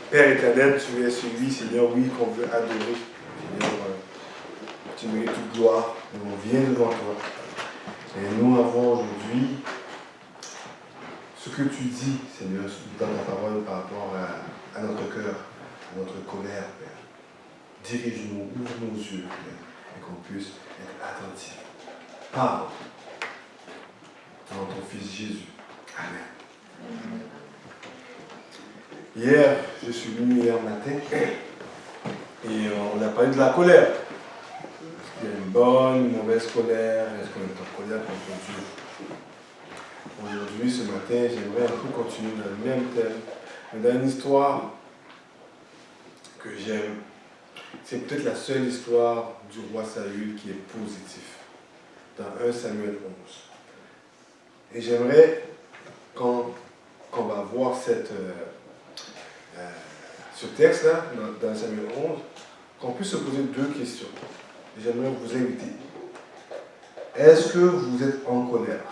Père éternel, tu es celui, Seigneur, oui, qu'on veut adorer. Seigneur, tu mérites toute gloire. Et on vient devant toi. Et nous avons aujourd'hui ce que tu dis, Seigneur, dans ta parole par rapport à notre cœur, à notre colère, Père. Dirige-nous, ouvre nos yeux, Père, et qu'on puisse être attentifs. Parle dans ton Fils Jésus. Amen. Hier, je suis venu hier matin et on a parlé de la colère. Est-ce qu'il y a une bonne, une mauvaise colère? Est-ce qu'on est en colère contre Dieu? Aujourd'hui, ce matin, j'aimerais un peu continuer dans le même thème, mais dans une histoire que j'aime. C'est peut-être la seule histoire du roi Saül qui est positive, dans 1 Samuel 11. Et j'aimerais, quand on va voir ce texte-là, dans Samuel 11, qu'on puisse se poser deux questions. Et j'aimerais vous inviter. Est-ce que vous êtes en colère?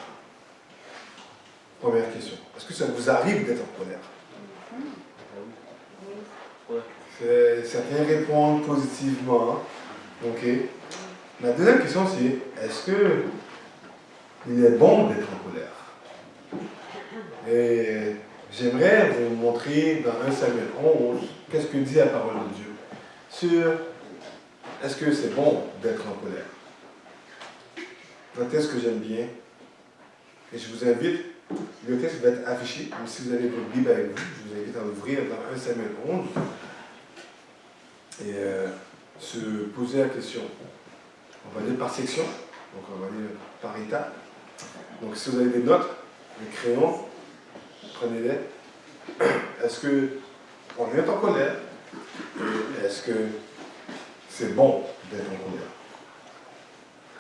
Première question. Est-ce que ça vous arrive d'être en colère? Certains répondent positivement. Ok. La deuxième question, c'est est-ce que il est bon d'être en colère? Et j'aimerais vous montrer dans 1 Samuel 11 qu'est-ce que dit la parole de Dieu sur est-ce que c'est bon d'être en colère. Un texte que j'aime bien. Et je vous invite, le texte va être affiché, mais si vous avez votre Bible avec vous, je vous invite à ouvrir dans 1 Samuel 11 et se poser la question. On va lire par section, donc on va lire par étape. Donc si vous avez des notes, des crayons, prenez-les. Est-ce qu'on est en colère? Et est-ce que c'est bon d'être en colère?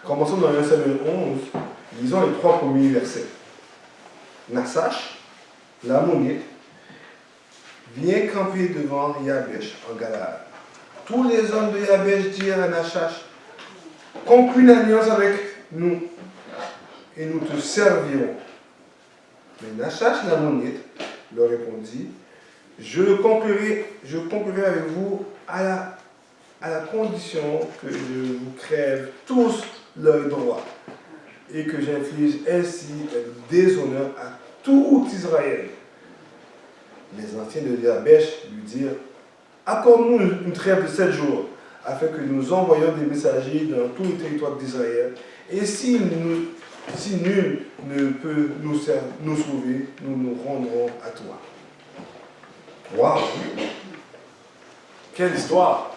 Commençons dans 1 Samuel 11, lisons les 3 premiers versets. Nasash, l'Ammonite, vient camper devant Yabesh en Galaad. Tous les hommes de Yabesh dirent à Nasash, conclue une alliance avec nous et nous te servirons. Mais Nasash, l'Ammonite, leur répondit, je conclurai avec vous à la condition que je vous crève tous leurs droits et que j'inflige ainsi un déshonneur à tout Israël. Les anciens de Yabesh lui dirent, accorde-nous une trêve de 7 jours, afin que nous envoyions des messagers dans tout le territoire d'Israël, et si nul ne peut nous sauver, nous nous rendrons à toi. Waouh! Quelle histoire!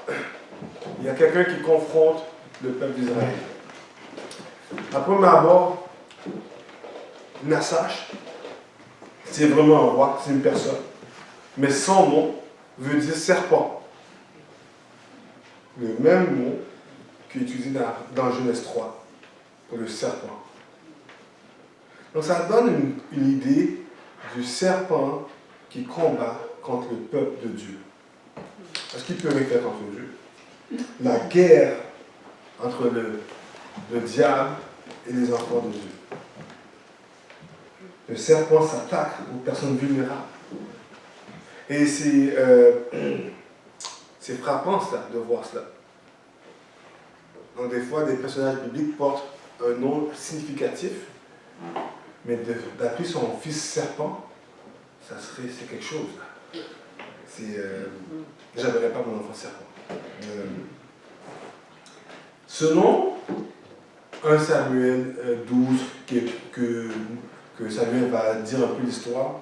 Il y a quelqu'un qui confronte le peuple d'Israël. À premier abord, Nasash, c'est vraiment un roi, c'est une personne. Mais son nom veut dire serpent. Le même mot qui est utilisé dans Genèse 3 pour le serpent. Donc ça donne une idée du serpent qui combat contre le peuple de Dieu. Est-ce qu'il peut rien faire contre Dieu? La guerre entre le diable et les enfants de Dieu. Le serpent s'attaque aux personnes vulnérables. Et c'est frappant ça, de voir cela. Donc des fois, des personnages bibliques portent un nom significatif, mais d'appeler son fils serpent, c'est quelque chose. J'appellerais pas mon enfant serpent. Ce nom, 1 Samuel 12, que Samuel va dire un peu l'histoire,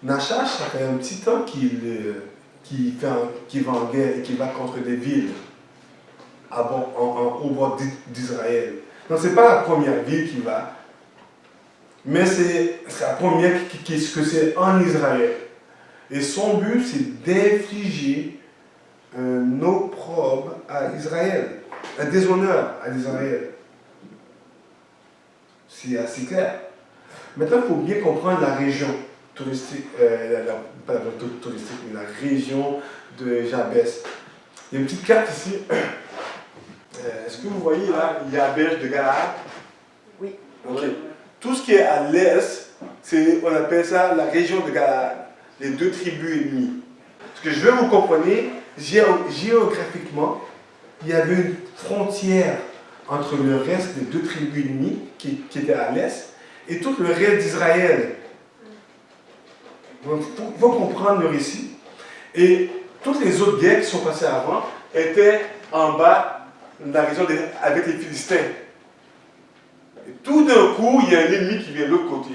Nachash, ça fait un petit temps qu'il va en guerre et qu'il va contre des villes au bord d'Israël. Donc ce n'est pas la première ville qu'il va, mais c'est la première que c'est en Israël. Et son but, c'est d'infliger un opprobre à Israël, un déshonneur à Israël. C'est assez clair. Maintenant, il faut bien comprendre la région touristique, pas la touristique, mais la région de Jabès. Il y a une petite carte ici. Est-ce que vous voyez là, Yabesh de Galaad? Oui. Ok. Tout ce qui est à l'est, on appelle ça la région de Galaad, les 2 tribus ennemies. Ce que je veux que vous compreniez, géographiquement, il y avait une frontière entre le reste des deux tribus ennemies qui étaient à l'est et tout le reste d'Israël. Donc, il faut comprendre le récit. Et toutes les autres guerres qui sont passées avant étaient en bas de la région avec les Philistins. Et tout d'un coup, il y a un ennemi qui vient de l'autre côté.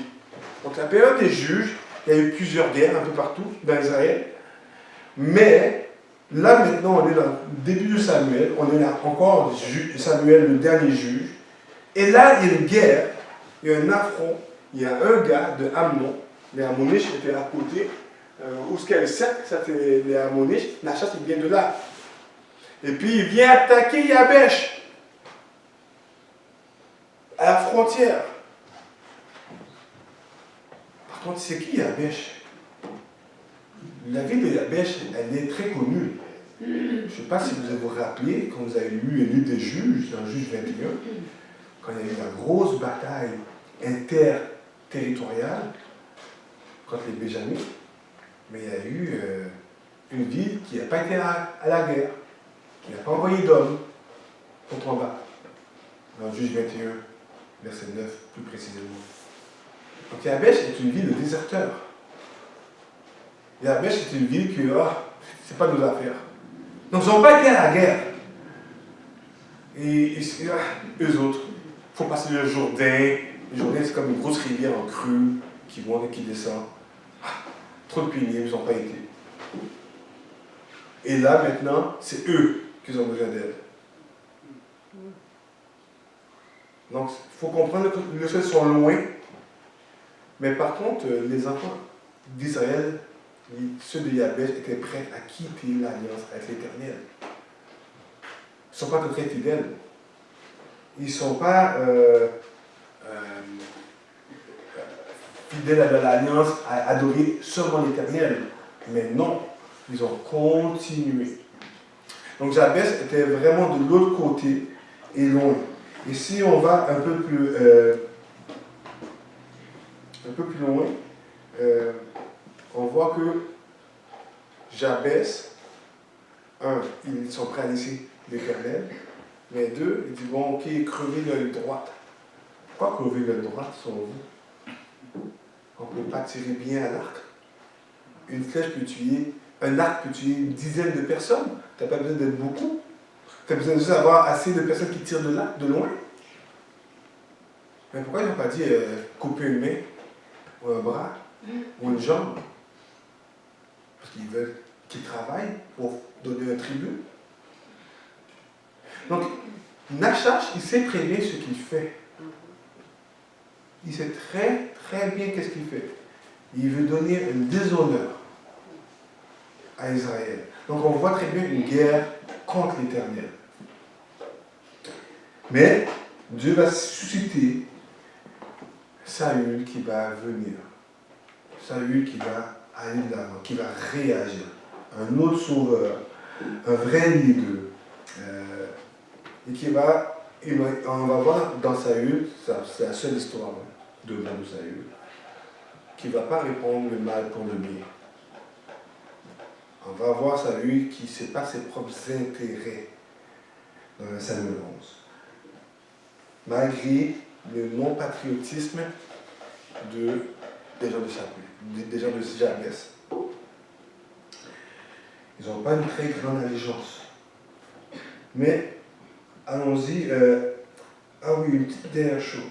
Donc, la période des juges, il y a eu plusieurs guerres un peu partout dans Israël. Mais là, maintenant, on est dans le début de Samuel. On est là encore, Samuel, le dernier juge. Et là, il y a une guerre, il y a un affront. Il y a un gars de Amnon. Les Ammonites étaient à côté. Où ce qu'il y a le cercle, ça c'est les Ammonites. La chasse, il vient de là. Et puis, il vient attaquer Yabesh. À la frontière. Par contre, c'est qui Yabesh? La ville de Yabesh, elle est très connue. Je ne sais pas si vous vous rappelez, quand vous avez lu le livre des juges, dans Juge 21, quand il y a eu la grosse bataille interterritoriale contre les Béjamites, mais il y a eu une ville qui n'a pas été à la guerre, qui n'a pas envoyé d'hommes pour combattre. Dans Juge 21, verset 9, plus précisément. Donc Yabesh est une ville de déserteurs. Yabesh est une ville qui, c'est pas nos affaires. Donc ils n'ont pas été à la guerre. Et eux autres, il faut passer le Jourdain. Le Jourdain, c'est comme une grosse rivière en crue qui monte et qui descend. Trop de piliers, ils n'ont pas été. Et là, maintenant, c'est eux qui ont besoin d'aide. Donc, il faut comprendre que les choses sont loin. Mais par contre, les enfants d'Israël, ceux de Yabesh, étaient prêts à quitter l'alliance avec l'Éternel. Ils ne sont pas très fidèles. Ils ne sont pas fidèles à l'alliance, à adorer seulement l'Éternel. Mais non, ils ont continué. Donc Jabès était vraiment de l'autre côté et loin. Et si on va un peu plus loin, on voit que Jabès, ils sont prêts à laisser l'Éternel, mais deux, il dit bon, ok, crevez l'œil droit. Pourquoi crever l'œil droit selon vous? On ne peut pas tirer bien à l'arc. Une flèche peut tuer, un arc peut tuer une dizaine de personnes. Tu n'as pas besoin d'être beaucoup. Tu as besoin juste d'avoir assez de personnes qui tirent de l'arc de loin. Mais pourquoi ils n'ont pas dit couper une main, ou un bras, ou une jambe? Parce qu'ils veulent qu'ils travaillent pour donner un tribut. Donc, Nachash, il sait très bien ce qu'il fait. Il sait très, très bien qu'est-ce qu'il fait. Il veut donner un déshonneur à Israël. Donc, on voit très bien une guerre contre l'Éternel. Mais Dieu va susciter Saül qui va venir. Saül qui va aller de l'avant, qui va réagir. Un autre sauveur, un vrai leader. Et qui va, on va voir dans Saül, c'est la seule histoire de Saül, qui ne va pas répondre le mal pour le bien. On va voir Saül qui ne sait pas ses propres intérêts dans Samuel 11. Malgré le non-patriotisme des gens de Saül, des gens de Jabès. Ils n'ont pas une très grande allégeance. Mais, allons-y. Ah oui, une petite dernière chose.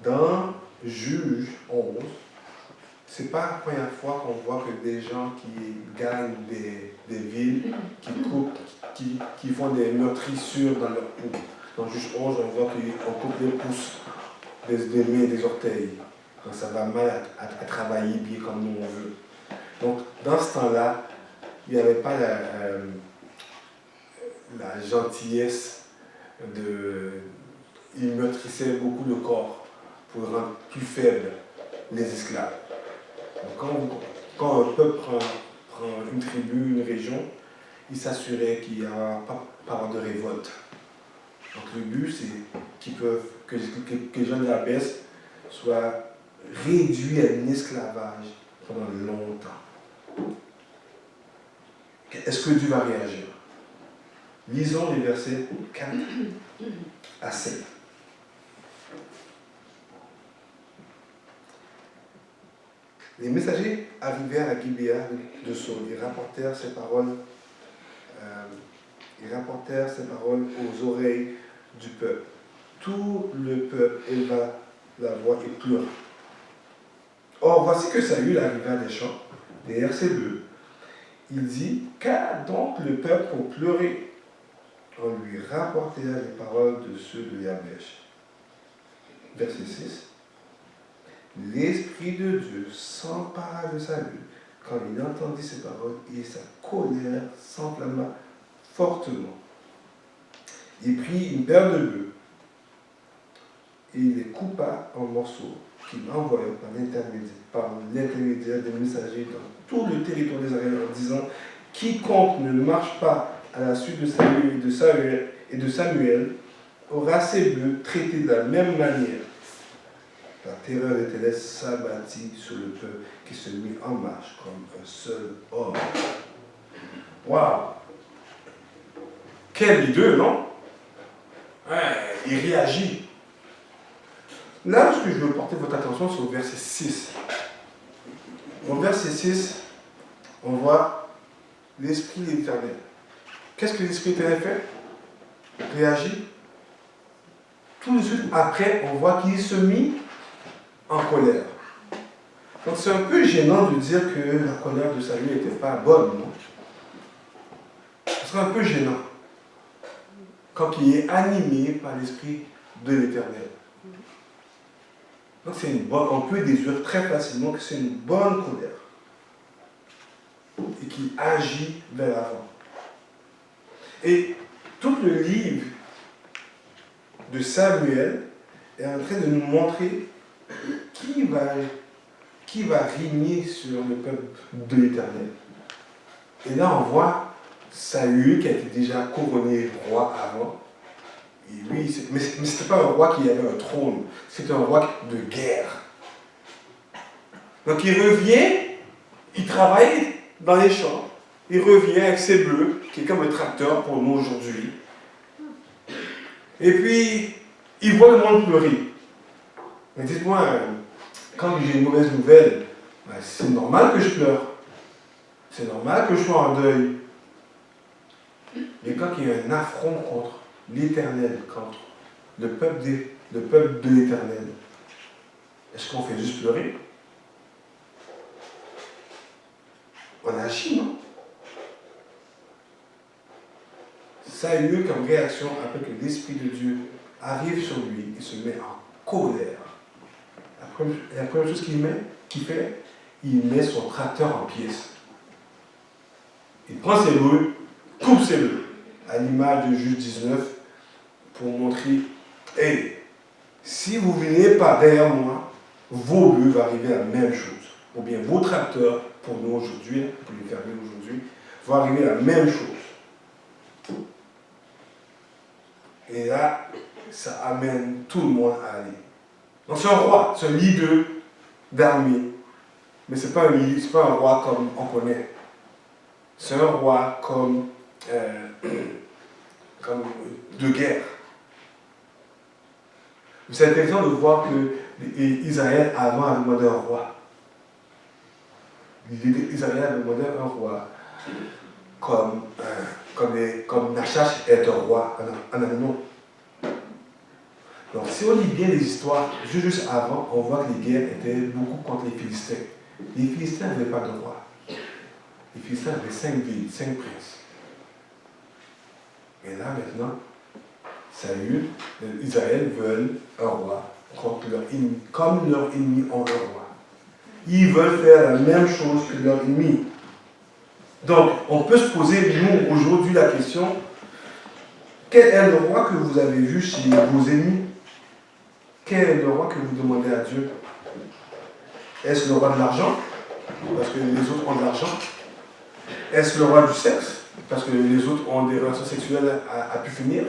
Dans Juge 11, c'est pas la première fois qu'on voit que des gens qui gagnent des villes, qui coupent, qui font des meurtrissures dans leur peau. Dans Juge 11, on voit qu'on coupe les pouces, des mains et des orteils. Quand ça va mal à travailler bien comme nous on veut. Donc, dans ce temps-là, il n'y avait pas la gentillesse il meurtrissait beaucoup le corps pour rendre plus faibles les esclaves. Donc quand un peuple prend une tribu, une région, il s'assurait qu'il n'y a pas de révolte. Donc le but, c'est que les gens de la baisse soient réduits à un esclavage pendant longtemps. Est-ce que Dieu va réagir? Lisons les versets 4 à 7. Les messagers arrivèrent à Gibéa de Saul et rapportèrent ces paroles aux oreilles du peuple. Tout le peuple éleva la voix et pleura. Or, voici que Saül arriva des champs, derrière ses bœufs. Il dit, qu'a donc le peuple pour pleurer? On lui rapportèrent les paroles de ceux de Yabesh. Verset 6. L'Esprit de Dieu s'empara de Saül quand il entendit ces paroles et sa colère s'enflamma fortement. Il prit une paire de bœufs et il les coupa en morceaux qu'il envoya par l'intermédiaire des messagers dans tout le territoire d'Israël en disant, quiconque ne marche pas à la suite de Saül et de Samuel aura ses bœufs traités de la même manière. La terreur de l'Éternel s'abattit sur le peuple qui se mit en marche comme un seul homme. Waouh! Quel hideux, non? Ouais, il réagit. Là, ce que je veux porter votre attention, c'est au verset 6. Au verset 6, on voit l'Esprit de l'Éternel. Qu'est-ce que l'Esprit de l'Éternel fait? Réagit. Tout de suite après, on voit qu'il se mit en colère. Donc c'est un peu gênant de dire que la colère de Saül n'était pas bonne, non? Ce serait un peu gênant quand il est animé par l'Esprit de l'Éternel. Donc c'est une bonne, on peut déduire très facilement que c'est une bonne colère et qui agit vers l'avant. Et tout le livre de Samuel est en train de nous montrer qui va régner sur le peuple de l'Éternel. Et là, on voit Saül qui a été déjà couronné roi avant. Et lui, mais ce n'était pas un roi qui avait un trône, c'était un roi de guerre. Donc il revient, il travaille dans les champs, il revient avec ses bœufs, qui est comme un tracteur pour nous aujourd'hui. Et puis, il voit le monde pleurer. Mais dites-moi, quand j'ai une mauvaise nouvelle, ben c'est normal que je pleure. C'est normal que je sois en deuil. Mais quand il y a un affront contre l'Éternel, contre le peuple de l'Éternel, est-ce qu'on fait juste pleurer? On agit, non? Saül, comme réaction, après que l'Esprit de Dieu arrive sur lui, il se met en colère. La première chose qu'il fait, il met son tracteur en pièces. Il prend ses bœufs, coupe ses bœufs, à l'image de Juge 19, pour montrer, hey, si vous ne venez pas derrière moi, vos bœufs vont arriver à la même chose. Ou bien vos tracteurs, pour nous aujourd'hui, pour les fermiers aujourd'hui, vont arriver à la même chose. Et là, ça amène tout le monde à aller. Donc c'est un roi, c'est un leader d'armée. Mais ce n'est pas un roi comme on connaît. C'est un roi comme de guerre. C'est intéressant de voir que Israël avant avait demandé un roi. Israël avait demandé un roi comme Nachash est un roi en Amnon. Donc si on lit bien les histoires, juste avant, on voit que les guerres étaient beaucoup contre les Philistins. Les Philistins n'avaient pas de roi. Les Philistins avaient 5 villes, 5 princes. Et là maintenant, Saül, Israël veulent un roi contre leur ennemi, comme leurs ennemis ont un roi. Ils veulent faire la même chose que leurs ennemis. Donc, on peut se poser, nous, aujourd'hui, la question, quel est le roi que vous avez vu chez vos ennemis? Quel est le roi que vous demandez à Dieu? Est-ce le roi de l'argent? Parce que les autres ont de l'argent. Est-ce le roi du sexe? Parce que les autres ont des relations sexuelles à pu finir.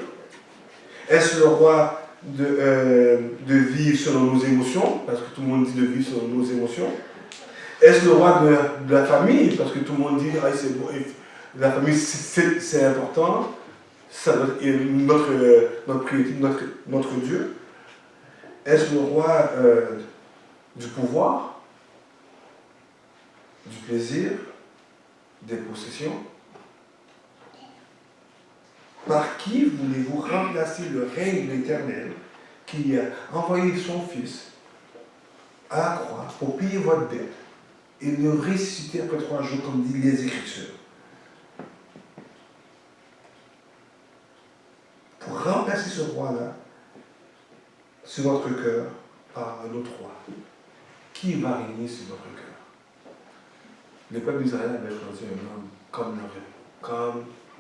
Est-ce le roi de vivre selon nos émotions? Parce que tout le monde dit de vivre selon nos émotions. Est-ce le roi de la famille? Parce que tout le monde dit, ah, c'est bon, la famille c'est important, ça doit être notre priorité, notre Dieu. Est-ce le roi du pouvoir, du plaisir, des possessions? Par qui voulez-vous remplacer le règne de l'Éternel qui a envoyé son Fils à la croix pour payer votre dette et le ressusciter après 3 jours, comme dit les Écritures? Pour remplacer ce roi-là sur votre cœur par un autre roi. Qui va régner sur votre cœur? Le peuple d'Israël avait choisi un homme comme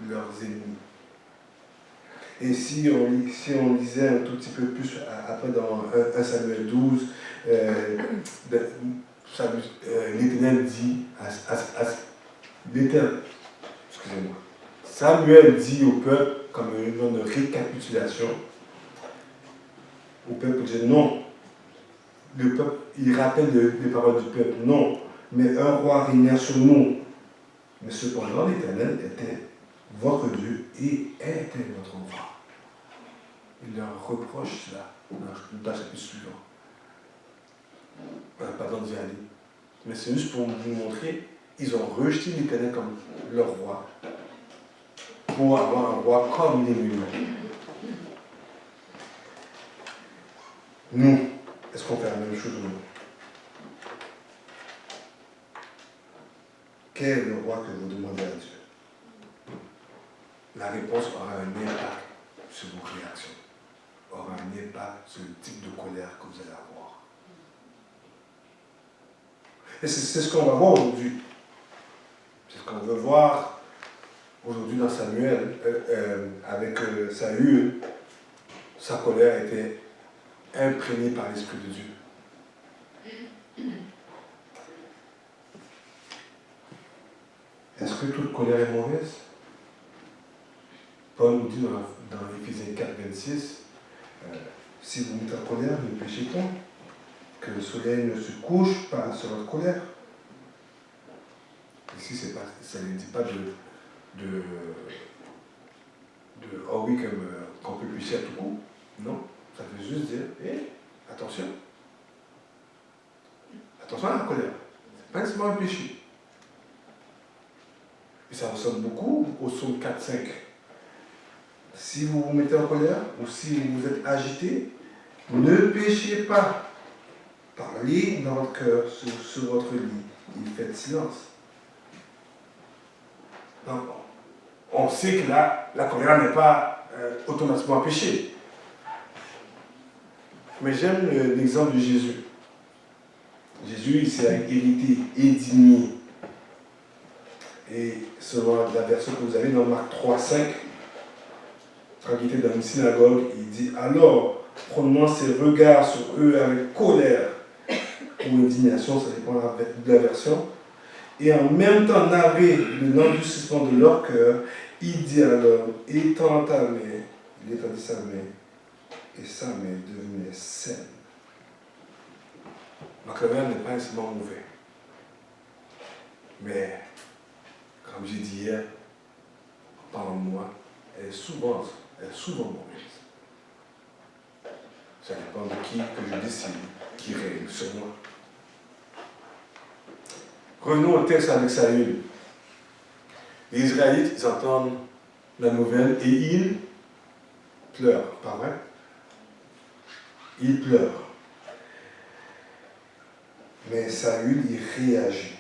leurs ennemis. Et si on lisait un tout petit peu plus après dans 1 Samuel 12, l'Éternel dit excusez-moi, Samuel dit au peuple, comme une récapitulation, au peuple, il dit non. Le peuple, il rappelle les paroles du peuple, non, mais un roi régnait sur nous. Mais cependant, l'Éternel était votre Dieu et était votre roi. Il leur reproche cela dans le chapitre suivant. Pardon d'y aller. Mais c'est juste pour vous montrer, ils ont rejeté l'Éternel comme leur roi, pour avoir un roi comme les musulmans. Nous, est-ce qu'on fait la même chose ou non? Quel est le roi que vous demandez à Dieu? La réponse aura un impact sur vos réactions, aura un impact sur le type de colère que vous allez avoir. Et c'est ce qu'on va voir aujourd'hui. C'est ce qu'on veut voir aujourd'hui dans Samuel, avec Saül. Sa colère était imprégnée par l'Esprit de Dieu. Est-ce que toute colère est mauvaise? Paul nous dit dans Éphésiens 4, 26, si vous mettez en colère, ne péchez point, que le soleil ne se couche pas sur votre colère. Ici, ça ne dit pas oh oui, qu'on peut pécher à tout coup. Non, ça veut juste dire, attention. Attention à la colère. C'est pas nécessairement un péché. Et ça ressemble beaucoup au psaume 4, 5. Si vous vous mettez en colère ou si vous êtes agité, ne péchez pas. Parlez dans votre cœur, sur votre lit, et faites silence. Donc, on sait que là, la colère n'est pas automatiquement un péché. Mais j'aime l'exemple de Jésus. Jésus, il s'est hérité, indigné. Et selon la version que vous avez dans Marc 3, 5, quand il était dans une synagogue, il dit « Alors, prenant ses regards sur eux avec colère ou indignation, ça dépend de la version, et en même temps navré de l'endurcissement de leur cœur, il dit à l'homme, étends ta main. Il étendit sa main, et sa main devenait saine. » Ma colère n'est pas nécessairement mauvaise. Mais, comme j'ai dit hier, en parlant de moi, elle est souvent mauvaise. Ça dépend de qui que je décide, qui règne sur moi. Revenons au texte avec Saül. Les Israélites, ils entendent la nouvelle et ils pleurent, pas vrai? Ils pleurent. Mais Saül, il réagit.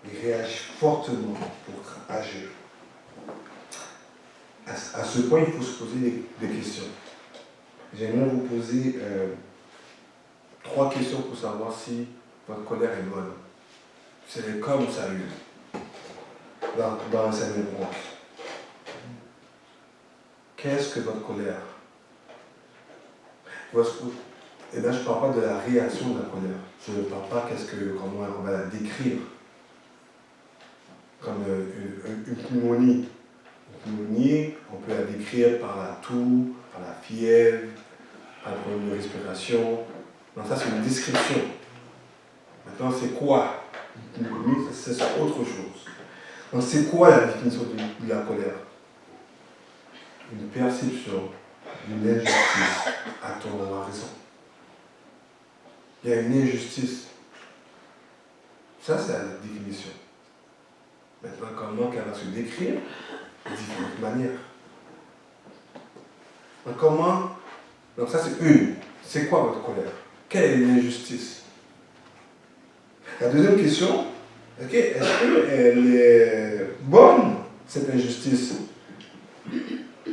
Il réagit fortement pour agir. À ce point, il faut se poser des questions. J'aimerais vous poser 3 questions pour savoir si votre colère est bonne. C'est comme Saül, dans Samuel 11. Qu'est-ce que votre colère? Et là, je ne parle pas de la réaction de la colère. Je ne parle pas comment on va la décrire. Comme une pneumonie. Une pneumonie, on peut la décrire par la toux, par la fièvre, par le problème de respiration. Donc ça, c'est une description. Maintenant, c'est quoi c'est ça, autre chose. Donc c'est quoi la définition de la colère? Une perception d'une injustice à tort ou à raison. Il y a une injustice. Ça, c'est la définition. Maintenant, comment qu'elle va se décrire? De différentes manières. Donc, comment... Donc, ça, c'est une. C'est quoi votre colère? Quelle est l'injustice? La deuxième question, ok, est-ce qu'elle est bonne, cette injustice?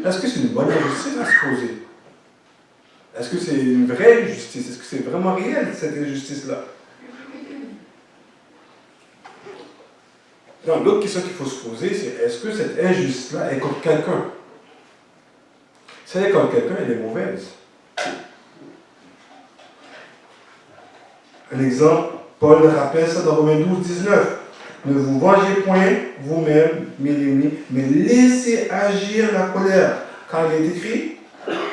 Est-ce que c'est une bonne injustice à se poser? Est-ce que c'est une vraie injustice? Est-ce que c'est vraiment réel, cette injustice-là? Donc, l'autre question qu'il faut se poser, c'est est-ce que cette injustice-là est contre quelqu'un? Si elle est contre quelqu'un, elle est mauvaise. Un exemple, Paul rappelle ça dans Romains 12, 19. Ne vous vengez point vous-même, mes ennemis, mais laissez agir la colère. Car il est écrit,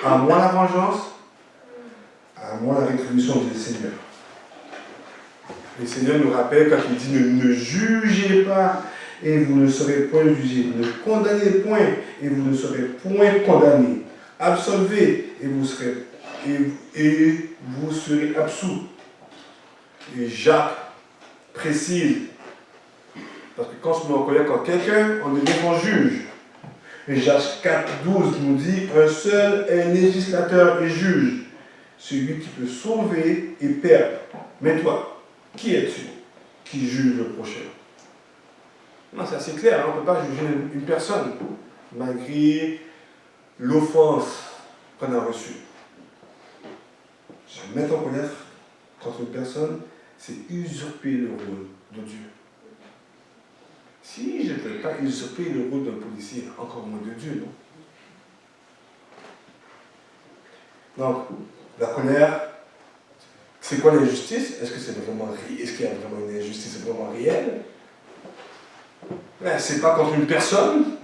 à moi la vengeance, à moi la rétribution, dit le Seigneur. Le Seigneur nous rappelle quand il dit ne jugez pas et vous ne serez point jugés. Ne condamnez point et vous ne serez point condamnés. Absolvez et vous serez absous. Et Jacques précise, parce que quand on se met en colère contre quelqu'un, on devient qu'on juge. Et Jacques 4, 12 nous dit, un seul est législateur et juge, celui qui peut sauver et perdre. Mais toi, qui es-tu qui juge le prochain? Non, c'est assez clair, hein, on ne peut pas juger une personne, malgré l'offense qu'on a reçue. Se mettre en colère contre une personne, c'est usurper le rôle de Dieu. Si je ne peux pas usurper le rôle d'un policier, encore moins de Dieu, non? Donc, la colère, c'est quoi l'injustice? Est-ce que c'est vraiment réel? Est-ce qu'il y a vraiment une injustice vraiment réelle? C'est pas contre une personne,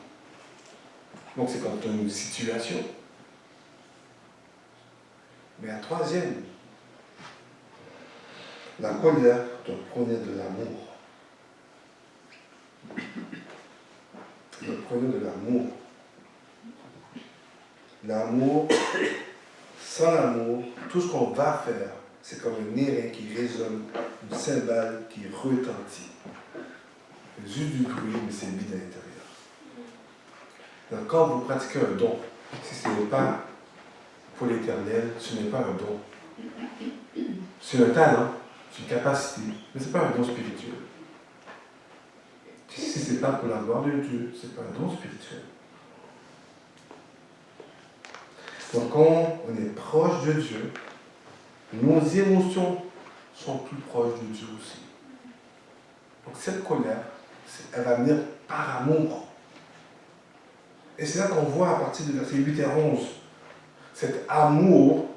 donc c'est contre une situation. Mais la troisième, la colère doit provenir de l'amour. Doit provenir de l'amour. L'amour, sans l'amour, tout ce qu'on va faire, c'est comme un airain qui résonne, une cymbale qui retentit. Juste du bruit, mais c'est vide à l'intérieur. Donc quand vous pratiquez un don, si ce n'est pas pour l'éternel, ce n'est pas un don. C'est un talent, c'est une capacité, mais ce n'est pas un don spirituel. Si ce n'est pas pour la gloire de Dieu, ce n'est pas un don spirituel. Donc quand on est proche de Dieu, nos émotions sont plus proches de Dieu aussi. Donc cette colère, elle va venir par amour. Et c'est là qu'on voit à partir de versets 8 et 11, cet amour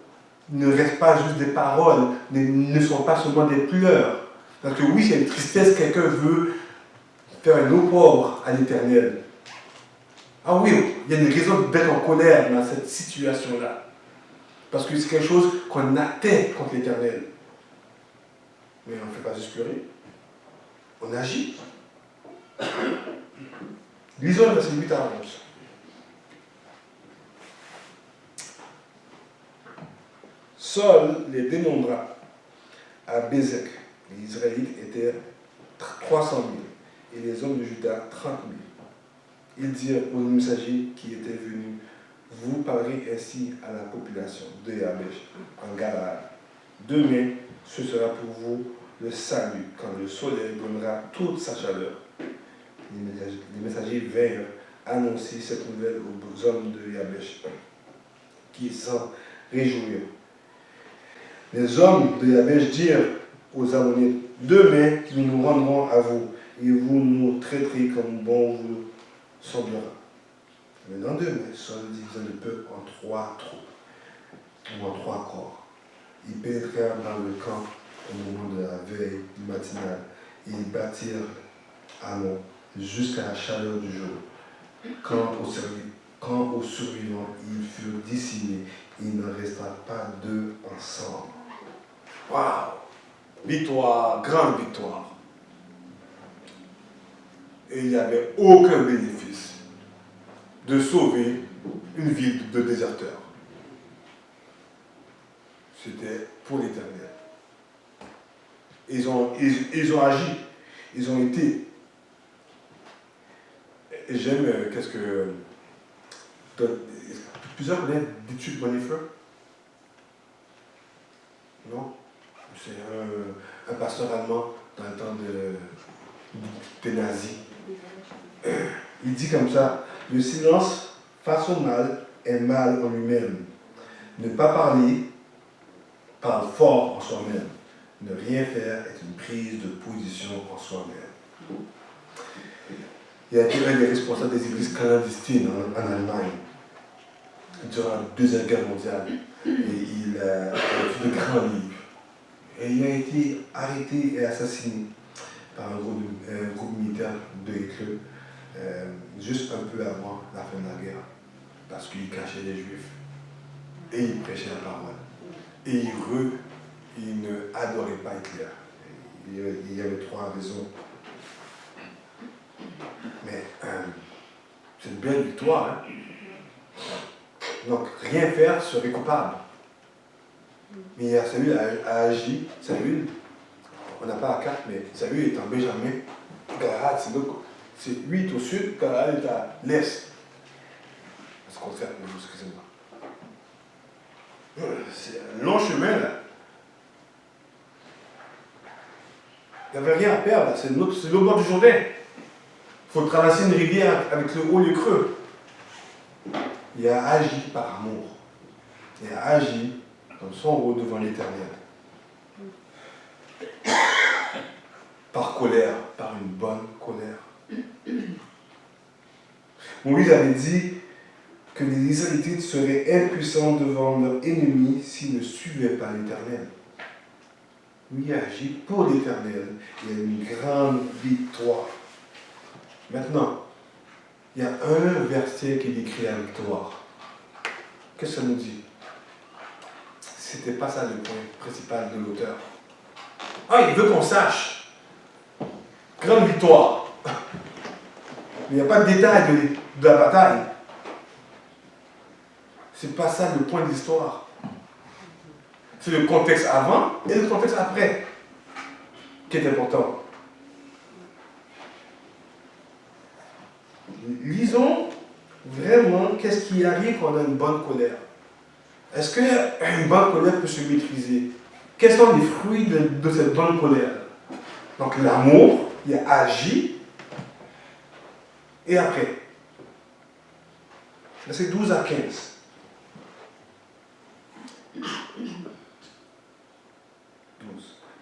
ne reste pas juste des paroles, ne sont pas seulement des pleurs. Parce que oui, c'est une tristesse, quelqu'un veut faire un eau pauvre à l'Éternel. Ah oui, il y a une raison d'être en colère dans cette situation-là. Parce que c'est quelque chose qu'on atteint contre l'Éternel. Mais on ne fait pas juste pleurer. On agit. Lisons le verset 8 à 11. Saul les dénombrera à Bézek. Les Israélites étaient 300 000 et les hommes de Juda 30 000. Ils dirent aux messagers qui étaient venus, vous parlerez ainsi à la population de Yabesh en Galaad. Demain, ce sera pour vous le salut quand le soleil donnera toute sa chaleur. Les messagers vinrent annoncer cette nouvelle aux hommes de Yabesh qui s'en réjouirent. Les hommes de Yabesh dirent aux Ammonites, demain nous nous rendrons à vous et vous nous traiterez comme bon vous semblera. Le lendemain, Saul divisa le peuple en 3 troupes, ou en 3 corps. Ils pénétrèrent dans le camp au moment de la veille matinale et ils battirent Amon jusqu'à la chaleur du jour. Quant aux survivants, ils furent dissimés, il n'en resta pas 2 ensemble. Waouh! Victoire, grande victoire. Et il n'y avait aucun bénéfice de sauver une ville de déserteurs. C'était pour l'Éternel. Ils ont agi. Ils ont été. Et j'aime, qu'est-ce que... Plusieurs connaissent Dietrich Bonhoeffer? Non? C'est un pasteur allemand dans le temps des nazis. Il dit comme ça, le silence face au mal est mal en lui-même. Ne pas parler parle fort en soi-même. Ne rien faire est une prise de position en soi-même. Il a été un des responsables des églises clandestines en Allemagne durant la Deuxième Guerre mondiale. Et il a écrit de grands livres. Et il a été arrêté et assassiné par un groupe militaire de Hitler juste un peu avant la fin de la guerre. Parce qu'il cachait les Juifs. Et il prêchait la parole. Et il ne adorait pas Hitler. Il y avait 3 raisons. Mais c'est une belle victoire. Hein? Donc, rien faire serait coupable. Mais Saül a agi. Saül, on n'a pas à 4, mais Saül est en Benjamin. Galahad, c'est 8 au sud, Galahad est à l'est. C'est le contraire, excusez-moi. C'est un long chemin, là. Il n'y avait rien à perdre, c'est le bord du Jourdain. Il faut traverser une rivière avec le haut et le creux. Il a agi par amour. Il a agi dans son rôle devant l'Éternel. Par colère, par une bonne colère. Moïse avait dit que les Israélites seraient impuissants devant leurs ennemis s'ils ne suivaient pas l'Éternel. Lui a agi pour l'Éternel. Il y a une grande victoire. Maintenant, il y a un verset qui décrit la victoire. Qu'est-ce que ça nous dit? C'était pas ça le point principal de l'auteur. Ah, il veut qu'on sache. Grande victoire. Mais il n'y a pas de détail de la bataille. C'est pas ça le point de l'histoire. C'est le contexte avant et le contexte après qui est important. Lisons vraiment qu'est-ce qui arrive quand on a une bonne colère. Est-ce qu'une bonne colère peut se maîtriser? Quels sont les fruits de cette bonne colère? Donc l'amour, il a agi, et après, versets 12 à 15.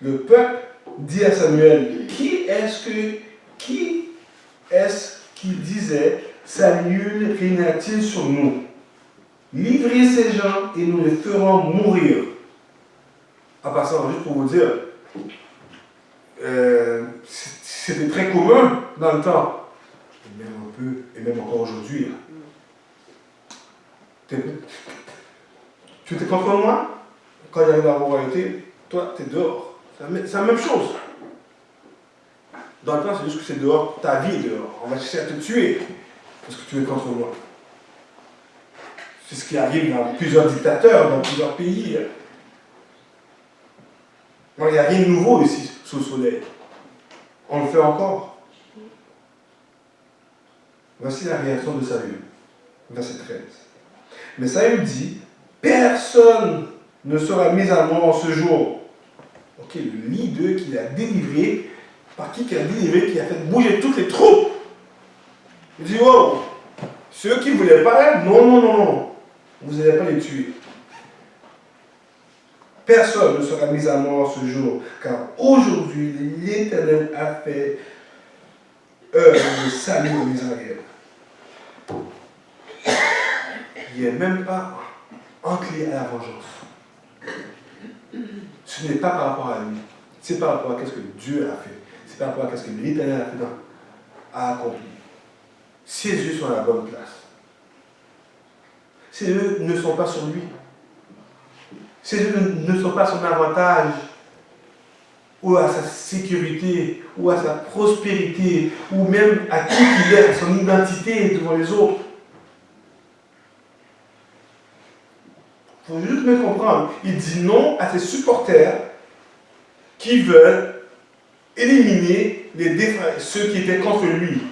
Le peuple dit à Samuel, qui est-ce qui disait, Samuel régnera-t-il sur nous? Livrez ces gens et nous les ferons mourir. En passant, juste pour vous dire, c'était très commun dans le temps, et même un peu, et même encore aujourd'hui. Tu étais contre moi? Quand il y avait la royauté, toi, tu es dehors. C'est la même chose. Dans le temps, c'est juste que c'est dehors, ta vie est dehors. On va chercher à te tuer parce que tu es contre moi. C'est ce qui arrive dans plusieurs dictateurs, dans plusieurs pays. Donc, il n'y a rien de nouveau ici, sous le soleil. On le fait encore. Voici la réaction de Saül. Verset 13. Mais Saül dit, personne ne sera mis à mort en ce jour. Ok, le leader qui l'a délivré, par qui a délivré, qui a fait bouger toutes les troupes. Il dit, oh, ceux qui ne voulaient pas, non, vous n'allez pas les tuer. Personne ne sera mis à mort ce jour, car aujourd'hui, l'Éternel a fait œuvre de salut en Israël. Il n'est même pas enclin à la vengeance. Ce n'est pas par rapport à lui. C'est par rapport à ce que Dieu a fait. C'est par rapport à ce que l'Éternel a accompli. Ses yeux sont à la bonne place. Ses yeux ne sont pas sur lui. Ses yeux ne sont pas son avantage. ou à sa sécurité, ou à sa prospérité, ou même à qui il est, à son identité devant les autres. Il faut juste me comprendre. Il dit non à ses supporters qui veulent éliminer ceux qui étaient contre lui.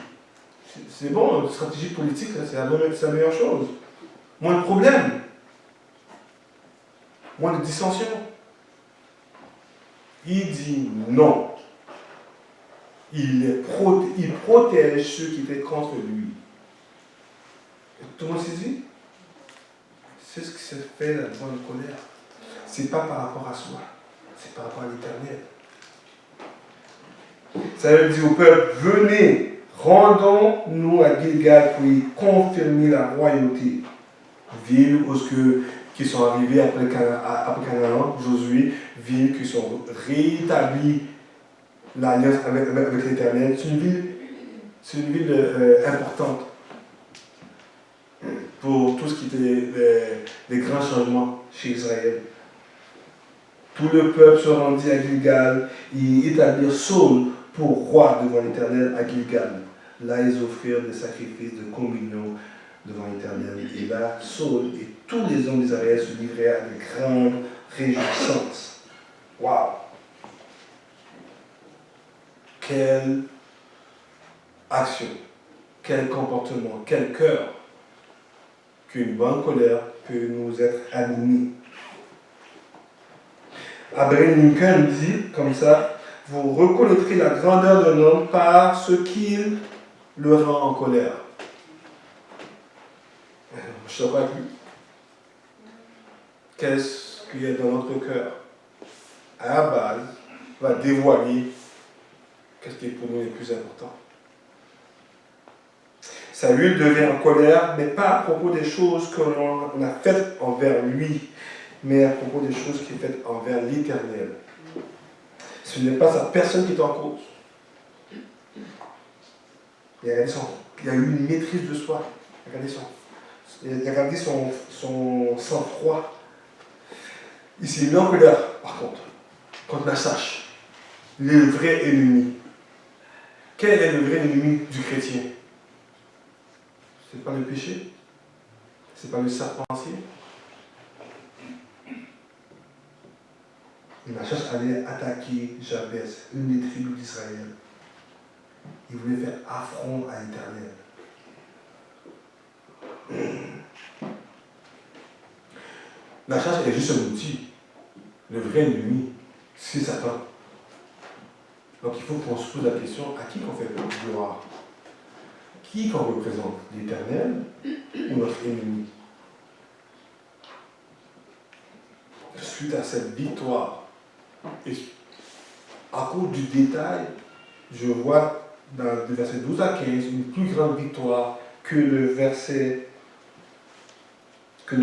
C'est bon, une stratégie politique, c'est la meilleure chose. Moins de problèmes, moins de dissensions. Il dit non. Il protège ceux qui étaient contre lui. Tout le monde saisit? C'est ce qui se fait devant une colère. Ce n'est pas par rapport à soi, c'est par rapport à l'Éternel. Ça veut dire au peuple, venez, rendons-nous à Gilgal pour y confirmer la royauté. Ville qui sont arrivées après Canaan, Josué, villes qui sont rétablies l'alliance avec l'Éternel. C'est une ville importante pour tout ce qui était les grands changements chez Israël. Tout le peuple se rendit à Gilgal et établirent Saul pour roi devant l'Éternel à Gilgal. Là, ils offrirent des sacrifices de communion devant l'Éternel. Et là, Saul et tous les hommes d'Israël se livrèrent à de grandes réjouissances. Waouh! Quelle action, quel comportement, quel cœur qu'une bonne colère peut nous être animée. Abraham Lincoln dit comme ça, vous reconnaîtrez la grandeur d'un homme par ce qu'il le rend en colère. Je ne sais pas avec lui. Qu'est-ce qu'il y a dans notre cœur? À la base, va dévoiler qu'est-ce qui est pour nous le plus important. Saül devient en colère, mais pas à propos des choses qu'on a faites envers lui, mais à propos des choses qui sont faites envers l'Éternel. Ce n'est pas sa personne qui est en cause. Il a eu une maîtrise de soi. Il a gardé son sang-froid. Il s'est mis en colère, par contre Nachash, le vrai ennemi. Quel est le vrai ennemi du chrétien? Ce n'est pas le péché? Ce n'est pas le serpentier? Nachash allait attaquer Jabez, une des tribus d'Israël. Il voulait faire affront à l'Éternel. Nachash est juste un outil. Le vrai ennemi, c'est Satan. Donc il faut qu'on se pose la question, à qui qu'on fait gloire? Qui qu'on représente? L'Éternel ou notre ennemi? Suite à cette victoire, et à cause du détail, je vois dans le verset 12 à 15 une plus grande victoire que le verset 11.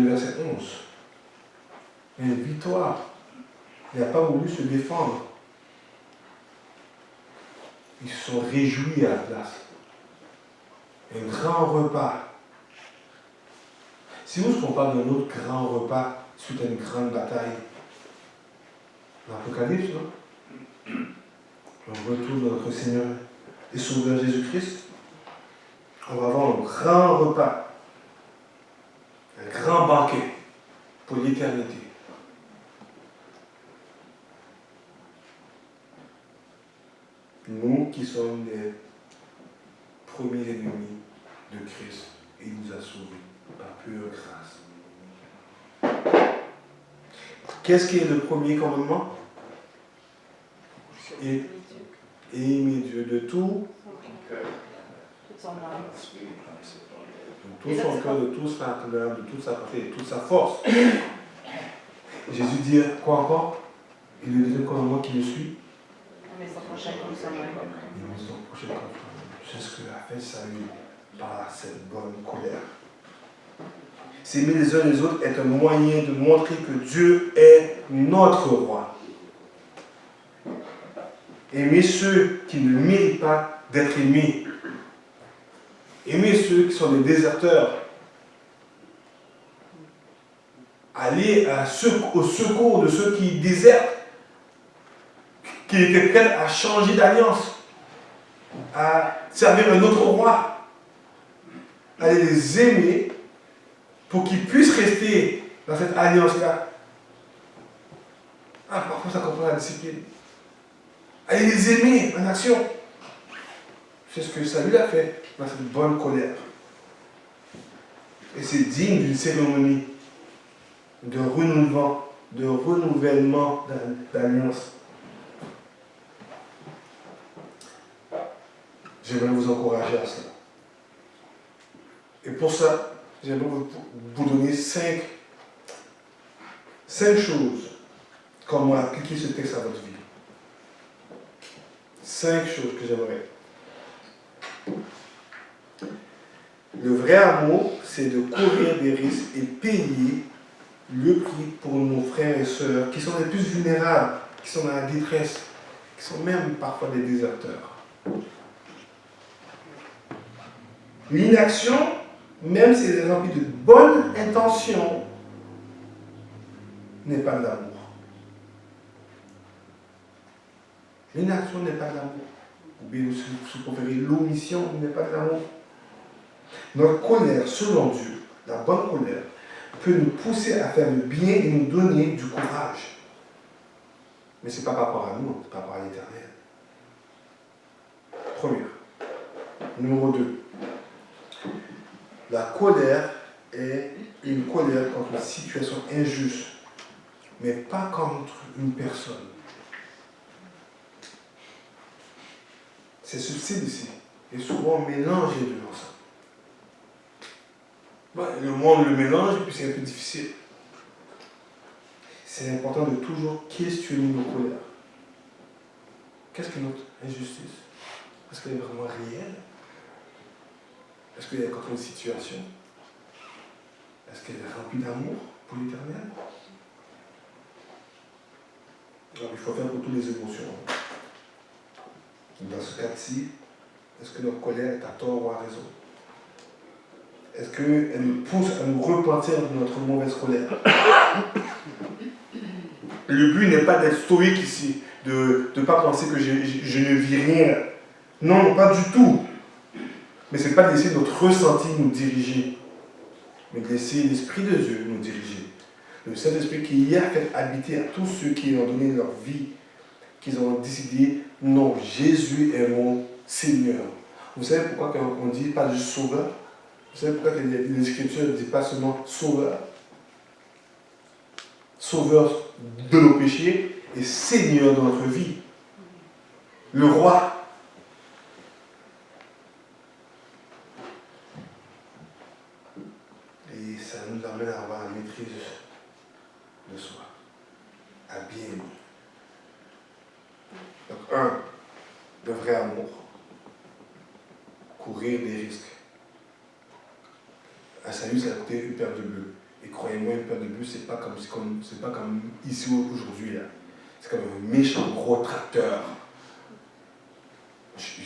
Une victoire. Il n'a pas voulu se défendre. Ils se sont réjouis à la place. Un grand repas. Si nous parle d'un autre grand repas suite à une grande bataille, l'Apocalypse, non? Le retour de notre Seigneur et Sauveur Jésus-Christ, on va avoir un grand repas, un grand banquet pour l'éternité. Nous qui sommes les premiers ennemis de Christ, il nous a sauvés par pure grâce. Qu'est-ce qui est le premier commandement? Aimer Dieu de tout son cœur, de toute sa âme, de toute sa pensée, de toute sa force. Jésus dit quoi encore? Et le deuxième commandement qui me suit? Mais son prochain comme soi-même. C'est ce que a fait Saül par cette bonne colère. S'aimer les uns les autres est un moyen de montrer que Dieu est notre roi. Aimer ceux qui ne méritent pas d'être aimés. Aimer ceux qui sont des déserteurs. Aller au secours de ceux qui désertent. qui étaient prêtes à changer d'alliance, à servir un autre roi, à les aimer pour qu'ils puissent rester dans cette alliance-là. Ah, parfois ça comprend la discipline. Allez les aimer en action. C'est ce que Saül a fait dans cette bonne colère. Et c'est digne d'une cérémonie de renouvellement d'alliance. J'aimerais vous encourager à cela. Et pour ça, j'aimerais vous donner cinq choses comment appliquer ce texte à votre vie. 5 choses que j'aimerais. Le vrai amour, c'est de courir des risques et payer le prix pour nos frères et sœurs qui sont les plus vulnérables, qui sont dans la détresse, qui sont même parfois des déserteurs. L'inaction, même si elle est remplie de bonnes intentions, n'est pas de l'amour. L'inaction n'est pas de l'amour. Ou bien, si vous préférez, l'omission n'est pas de l'amour. Notre colère, selon Dieu, la bonne colère, peut nous pousser à faire le bien et nous donner du courage. Mais ce n'est pas par rapport à nous, c'est par rapport à l'Éternel. Première. Numéro 2. La colère est une colère contre une situation injuste, mais pas contre une personne. C'est subtil ici. Et souvent on mélange les deux ensemble. Le monde le mélange et puis c'est un peu difficile. C'est important de toujours questionner nos colères. Qu'est-ce que notre injustice? Est-ce qu'elle est vraiment réelle? Est-ce qu'elle est contre une situation? Est-ce qu'elle est remplie d'amour pour l'Éternel? Alors il faut faire pour toutes les émotions. Dans ce cas-ci, est-ce que notre colère est à tort ou à raison? Est-ce qu'elle nous pousse à nous repentir de notre mauvaise colère? Le but n'est pas d'être stoïque ici, de ne pas penser que je ne vis rien. Non, pas du tout. Mais ce n'est pas de laisser notre ressenti nous diriger, mais de laisser l'Esprit de Dieu nous diriger. Le Saint-Esprit qui a fait habiter à tous ceux qui ont donné leur vie, qu'ils ont décidé, non, Jésus est mon Seigneur. Vous savez pourquoi on ne dit pas juste sauveur? Vous savez pourquoi l'Écriture ne dit pas seulement sauveur? Sauveur de nos péchés et Seigneur de notre vie. Le roi. Et ça nous amène à avoir la maîtrise de soi, à bien aimer. Donc, le vrai amour. Courir des risques. À Saül, ça a coûté une paire de bœufs. Et croyez-moi, une paire de bœufs, c'est pas comme ici aujourd'hui. Là. C'est comme un méchant gros tracteur. Je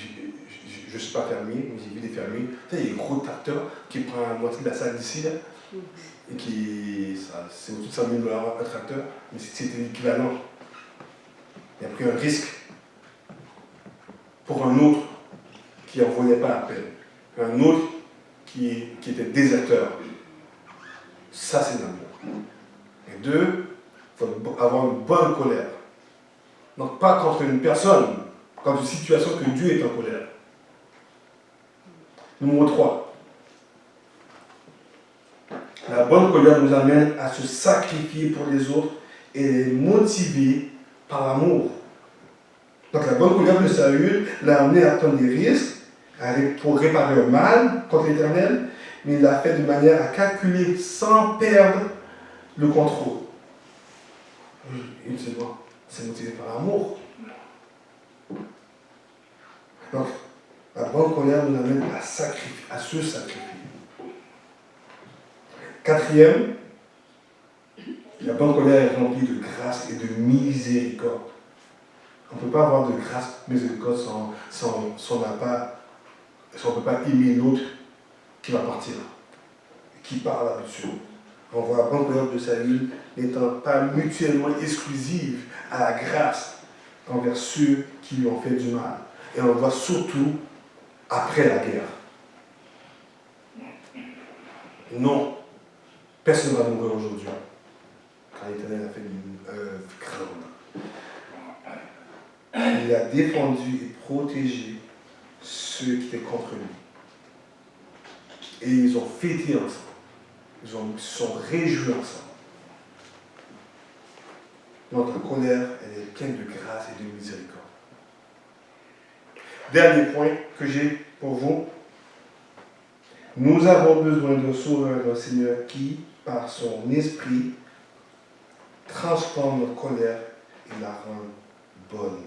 ne suis pas fermier, mais j'ai vu des fermiers. Tu sais, il y a des gros tracteurs qui prennent la moitié de la salle d'ici, là, et qui. C'est au-dessus de 100 000 $ un tracteur, mais c'était l'équivalent. Il a pris un risque pour un autre qui n'en voulait pas la peine. Un autre qui était déserteur. Ça, c'est l'amour. Et 2, il faut avoir une bonne colère. Donc, pas contre une personne, contre une situation que Dieu est en colère. Numéro 3. La bonne colère nous amène à se sacrifier pour les autres et les motiver par l'amour. Donc, la bonne colère de Saül l'a amené à prendre des risques pour réparer un mal contre l'Éternel, mais il l'a fait de manière à calculer sans perdre le contrôle. Ultimement, c'est motivé par l'amour. Donc, la bonne colère nous amène à se sacrifier. 4e, la bonne colère est remplie de grâce et de miséricorde. On ne peut pas avoir de grâce, de miséricorde si on ne peut pas aimer l'autre qui va partir, qui part là-dessus. On voit la bonne colère de Saül n'étant pas mutuellement exclusive à la grâce, envers ceux qui lui ont fait du mal. Et on le voit surtout après la guerre. Non, personne ne va mourir aujourd'hui, car l'Éternel a fait une œuvre grande. Il a défendu et protégé ceux qui étaient contre lui. Et ils ont fêté ensemble. Ils se sont réjouis ensemble. Notre colère, elle est pleine de grâce et de miséricorde. Dernier point que j'ai pour vous. Nous avons besoin d'un sauveur, d'un Seigneur qui, par son esprit, transforme notre colère et la rend bonne.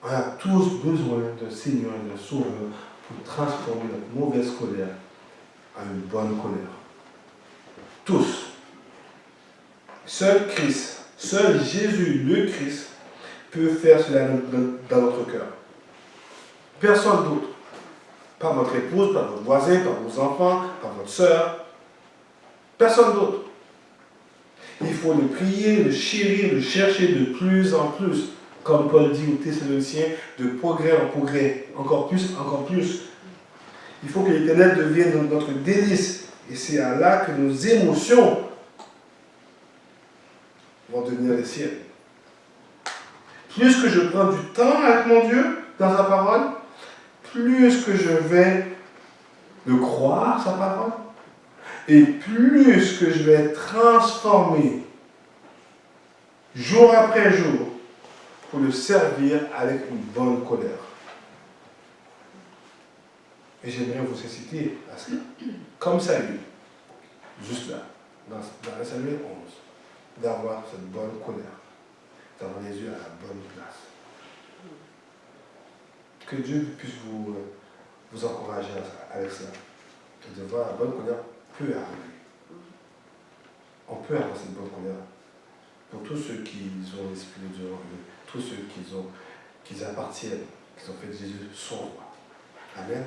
On a tous besoin d'un Seigneur, d'un sauveur pour transformer notre mauvaise colère en une bonne colère. Tous. Seul Christ, seul Jésus, le Christ, peut faire cela dans notre cœur. Personne d'autre. Pas votre épouse, pas votre voisin, pas vos enfants, pas votre soeur. Personne d'autre. Il faut le prier, le chérir, le chercher de plus en plus. Comme Paul dit aux Thessaloniciens, de progrès en progrès. Encore plus, encore plus. Il faut que l'Éternel devienne notre délice. Et c'est à là que nos émotions vont devenir les siennes. Plus que je prends du temps avec mon Dieu dans sa parole, plus que je vais le croire, sa parole, et plus que je vais être transformé jour après jour pour le servir avec une bonne colère. Et j'aimerais vous inciter à cela. Comme Saül, juste là, dans 1 Samuel 11, d'avoir cette bonne colère, d'avoir les yeux à la bonne place. Que Dieu puisse vous encourager avec cela. Et de voir la bonne colère peut arriver. On peut avoir cette bonne colère. Pour tous ceux qui ont l'esprit de Dieu en eux, tous ceux qui appartiennent, qui ont fait de Jésus son roi. Amen.